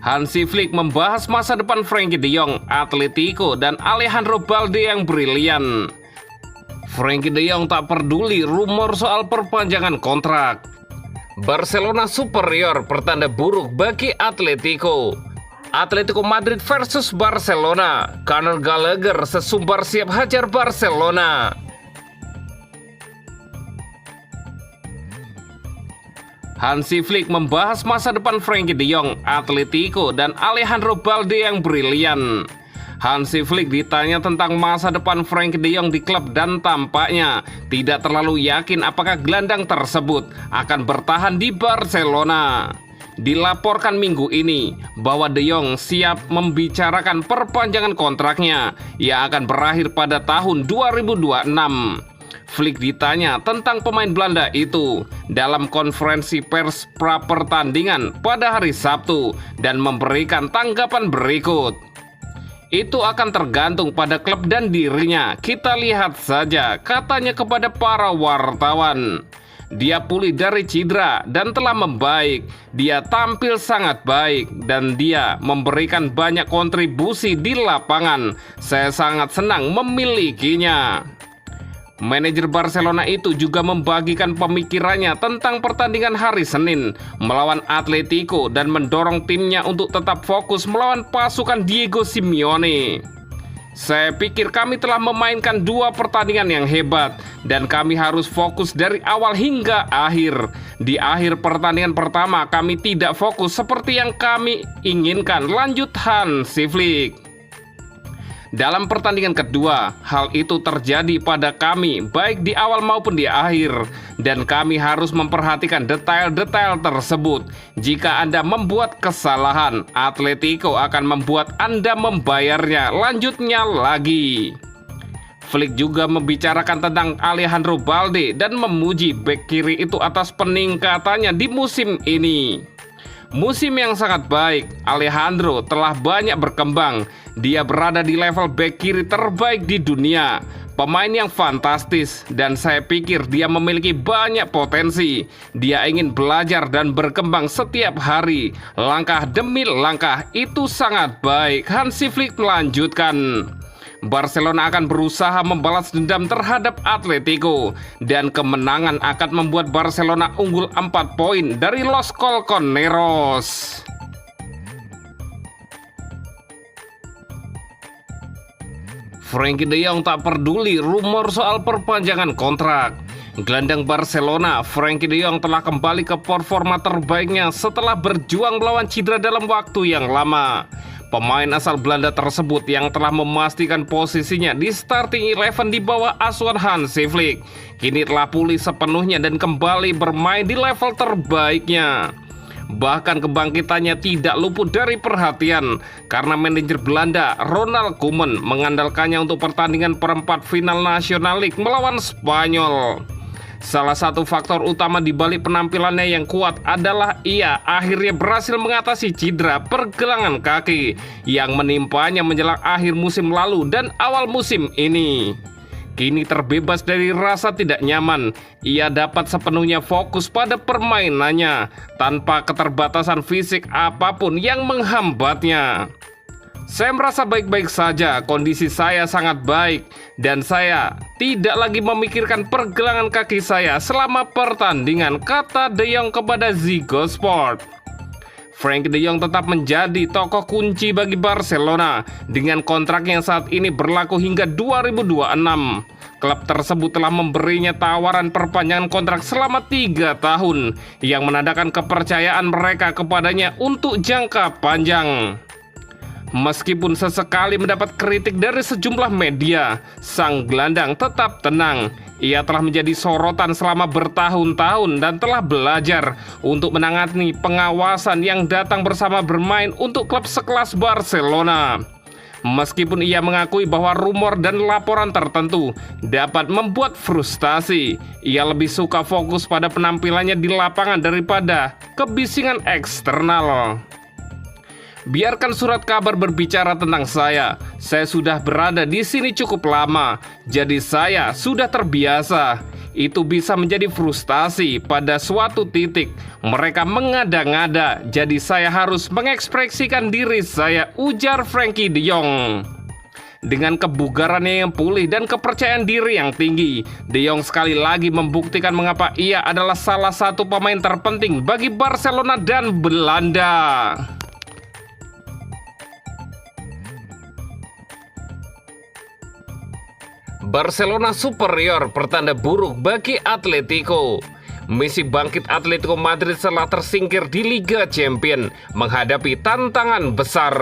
Hansi Flick membahas masa depan Frenkie de Jong, Atletico, dan Alejandro Balde yang brilian. Frenkie de Jong tak peduli rumor soal perpanjangan kontrak. Barcelona superior pertanda buruk bagi Atletico. Atletico Madrid versus Barcelona. Conor Gallagher sesumbar siap hajar Barcelona. Hansi Flick membahas masa depan Frenkie de Jong, Atletico, dan Alejandro Balde yang brilian. Hansi Flick ditanya tentang masa depan Frenkie de Jong di klub dan tampaknya tidak terlalu yakin apakah gelandang tersebut akan bertahan di Barcelona. Dilaporkan minggu ini bahwa de Jong siap membicarakan perpanjangan kontraknya yang akan berakhir pada tahun 2026. Flick ditanya tentang pemain Belanda itu dalam konferensi pers pra pertandingan pada hari Sabtu dan memberikan tanggapan berikut. Itu akan tergantung pada klub dan dirinya. Kita lihat saja, katanya kepada para wartawan. Dia pulih dari cedera dan telah membaik. Dia tampil sangat baik dan dia memberikan banyak kontribusi di lapangan. Saya sangat senang memilikinya. Manajer Barcelona itu juga membagikan pemikirannya tentang pertandingan hari Senin melawan Atletico dan mendorong timnya untuk tetap fokus melawan pasukan Diego Simeone. Saya pikir kami telah memainkan 2 pertandingan yang hebat dan kami harus fokus dari awal hingga akhir. Di akhir pertandingan pertama kami tidak fokus seperti yang kami inginkan, lanjut Hansi Flick. Dalam pertandingan kedua, hal itu terjadi pada kami baik di awal maupun di akhir dan kami harus memperhatikan detail-detail tersebut. Jika Anda membuat kesalahan, Atletico akan membuat Anda membayarnya. Lanjutnya lagi. Flick juga membicarakan tentang Alejandro Balde dan memuji bek kiri itu atas peningkatannya di musim ini. Musim yang sangat baik, Alejandro telah banyak berkembang. Dia berada di level bek kiri terbaik di dunia. Pemain yang fantastis dan saya pikir dia memiliki banyak potensi. Dia ingin belajar dan berkembang setiap hari. Langkah demi langkah itu sangat baik. Hansi Flick melanjutkan. Barcelona akan berusaha membalas dendam terhadap Atletico dan kemenangan akan membuat Barcelona unggul 4 poin dari Los Colchoneros. Frenkie de Jong tak peduli rumor soal perpanjangan kontrak. Gelandang Barcelona, Frenkie de Jong telah kembali ke performa terbaiknya setelah berjuang melawan cedera dalam waktu yang lama. Pemain asal Belanda tersebut yang telah memastikan posisinya di starting 11 di bawah asuhan Hansi Flick kini telah pulih sepenuhnya dan kembali bermain di level terbaiknya. Bahkan kebangkitannya tidak luput dari perhatian karena manajer Belanda Ronald Koeman mengandalkannya untuk pertandingan perempat final National League melawan Spanyol. Salah satu faktor utama di balik penampilannya yang kuat adalah ia akhirnya berhasil mengatasi cedera pergelangan kaki yang menimpanya menjelang akhir musim lalu dan awal musim ini. Kini terbebas dari rasa tidak nyaman, ia dapat sepenuhnya fokus pada permainannya tanpa keterbatasan fisik apapun yang menghambatnya. Saya merasa baik-baik saja, kondisi saya sangat baik, dan saya tidak lagi memikirkan pergelangan kaki saya selama pertandingan, kata De Jong kepada Ziggo Sport. Frenkie de Jong tetap menjadi tokoh kunci bagi Barcelona dengan kontrak yang saat ini berlaku hingga 2026. Klub tersebut telah memberinya tawaran perpanjangan kontrak selama 3 tahun yang menandakan kepercayaan mereka kepadanya untuk jangka panjang. Meskipun sesekali mendapat kritik dari sejumlah media, sang gelandang tetap tenang. Ia telah menjadi sorotan selama bertahun-tahun dan telah belajar untuk menangani pengawasan yang datang bersama bermain untuk klub sekelas Barcelona. Meskipun ia mengakui bahwa rumor dan laporan tertentu dapat membuat frustasi, ia lebih suka fokus pada penampilannya di lapangan daripada kebisingan eksternal. Biarkan surat kabar berbicara tentang saya. Saya sudah berada di sini cukup lama, jadi saya sudah terbiasa. itu bisa menjadi frustasi pada suatu titik. Mereka mengada-ngada, jadi saya harus mengekspresikan diri saya, ujar Frenkie de Jong. Dengan kebugarannya yang pulih dan kepercayaan diri yang tinggi, De Jong sekali lagi membuktikan mengapa ia adalah salah satu pemain terpenting bagi Barcelona dan Belanda. Barcelona superior pertanda buruk bagi Atletico. Misi bangkit Atletico Madrid setelah tersingkir di Liga Champions menghadapi tantangan besar.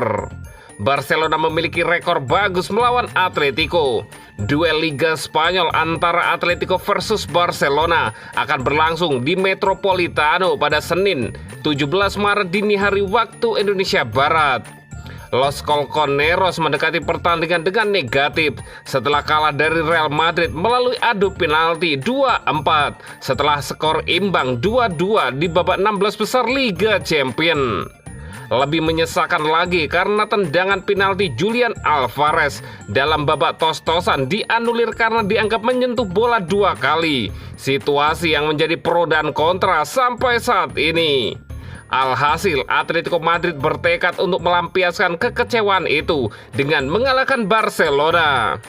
Barcelona memiliki rekor bagus melawan Atletico. Duel Liga Spanyol antara Atletico versus Barcelona akan berlangsung di Metropolitano pada Senin 17 Maret dini hari waktu Indonesia Barat. Los Colchoneros mendekati pertandingan dengan negatif setelah kalah dari Real Madrid melalui adu penalti 2-4 setelah skor imbang 2-2 di babak 16 besar Liga Champions. Lebih menyesalkan lagi karena tendangan penalti Julian Alvarez dalam babak tos-tosan dianulir karena dianggap menyentuh bola 2 kali. Situasi yang menjadi pro dan kontra sampai saat ini. Alhasil, Atletico Madrid bertekad untuk melampiaskan kekecewaan itu dengan mengalahkan Barcelona.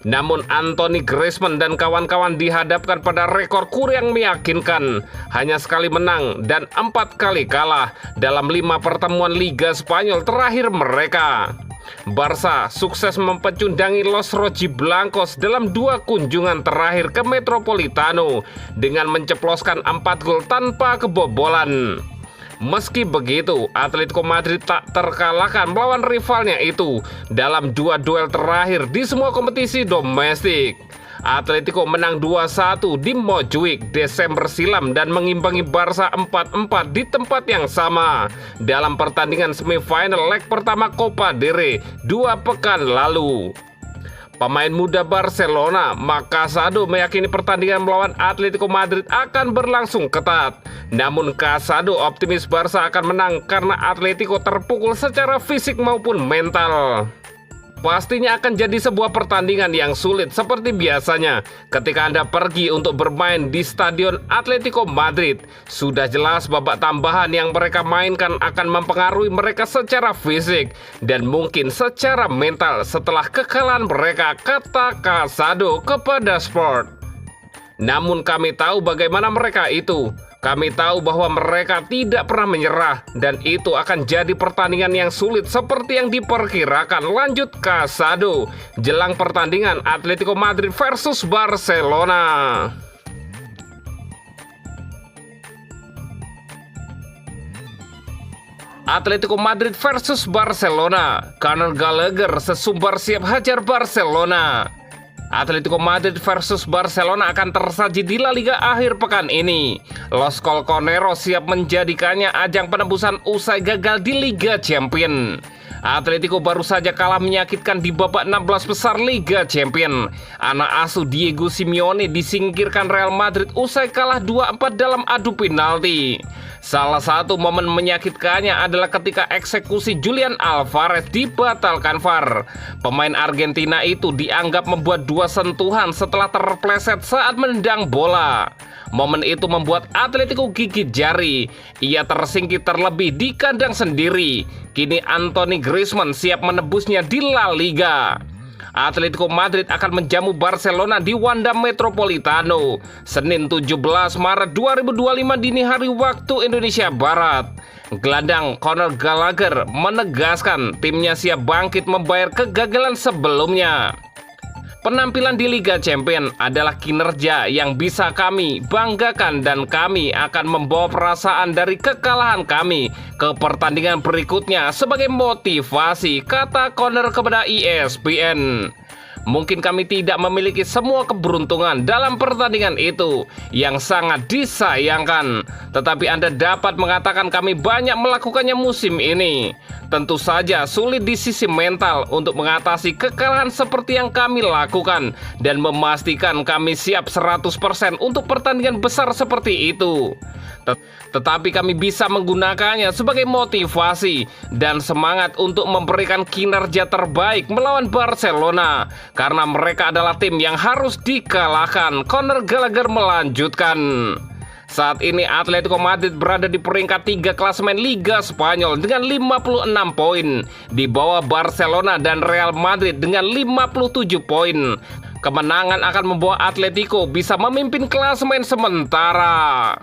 Namun Anthony Griezmann dan kawan-kawan dihadapkan pada rekor kurang meyakinkan. Hanya sekali menang dan 4 kali kalah dalam 5 pertemuan Liga Spanyol terakhir mereka. Barca sukses mempecundangi Los Rojiblancos dalam 2 kunjungan terakhir ke Metropolitano dengan menceploskan 4 gol tanpa kebobolan. Meski begitu, Atletico Madrid tak terkalahkan melawan rivalnya itu dalam 2 duel terakhir di semua kompetisi domestik. Atletico menang 2-1 di Montjuic Desember silam dan mengimbangi Barca 4-4 di tempat yang sama dalam pertandingan semifinal leg pertama Copa del Rey 2 pekan lalu. Pemain muda Barcelona, Marc Casado, meyakini pertandingan melawan Atletico Madrid akan berlangsung ketat. Namun Casado optimis Barca akan menang karena Atletico terpukul secara fisik maupun mental. Pastinya akan jadi sebuah pertandingan yang sulit seperti biasanya ketika Anda pergi untuk bermain di Stadion Atletico Madrid. Sudah jelas babak tambahan yang mereka mainkan akan mempengaruhi mereka secara fisik dan mungkin secara mental setelah kekalahan mereka, kata Casado kepada Sport. Namun kami tahu bagaimana mereka itu. Kami tahu bahwa mereka tidak pernah menyerah dan itu akan jadi pertandingan yang sulit seperti yang diperkirakan, lanjut Casado jelang pertandingan Atletico Madrid versus Barcelona. Atletico Madrid versus Barcelona. Conor Gallagher sesumbar siap hajar Barcelona. Atletico Madrid versus Barcelona akan tersaji di La Liga akhir pekan ini. Los Colchoneros siap menjadikannya ajang penembusan usai gagal di Liga Champions. Atletico baru saja kalah menyakitkan di babak 16 besar Liga Champions. Anak asuh Diego Simeone disingkirkan Real Madrid usai kalah 2-4 dalam adu penalti. Salah satu momen menyakitkannya adalah ketika eksekusi Julian Alvarez dibatalkan VAR. Pemain Argentina itu dianggap membuat 2 sentuhan setelah terpleset saat menendang bola. Momen itu membuat Atletico gigit jari. Ia tersingkir terlebih di kandang sendiri. Kini Anthony Griezmann siap menebusnya di La Liga. Atletico Madrid akan menjamu Barcelona di Wanda Metropolitano Senin 17 Maret 2025 dini hari waktu Indonesia Barat. Gelandang Conor Gallagher menegaskan timnya siap bangkit membayar kegagalan sebelumnya. Penampilan di Liga Champions adalah kinerja yang bisa kami banggakan dan kami akan membawa perasaan dari kekalahan kami ke pertandingan berikutnya sebagai motivasi, kata Conor kepada ESPN. Mungkin kami tidak memiliki semua keberuntungan dalam pertandingan itu yang sangat disayangkan, tetapi Anda dapat mengatakan kami banyak melakukannya musim ini. Tentu saja sulit di sisi mental untuk mengatasi kekalahan seperti yang kami lakukan dan memastikan kami siap 100% untuk pertandingan besar seperti itu. Tetapi kami bisa menggunakannya sebagai motivasi dan semangat untuk memberikan kinerja terbaik melawan Barcelona, karena mereka adalah tim yang harus dikalahkan. Conor Gallagher melanjutkan. Saat ini Atletico Madrid berada di peringkat 3 klasemen Liga Spanyol dengan 56 poin, di bawah Barcelona dan Real Madrid dengan 57 poin. Kemenangan akan membawa Atletico bisa memimpin klasemen sementara.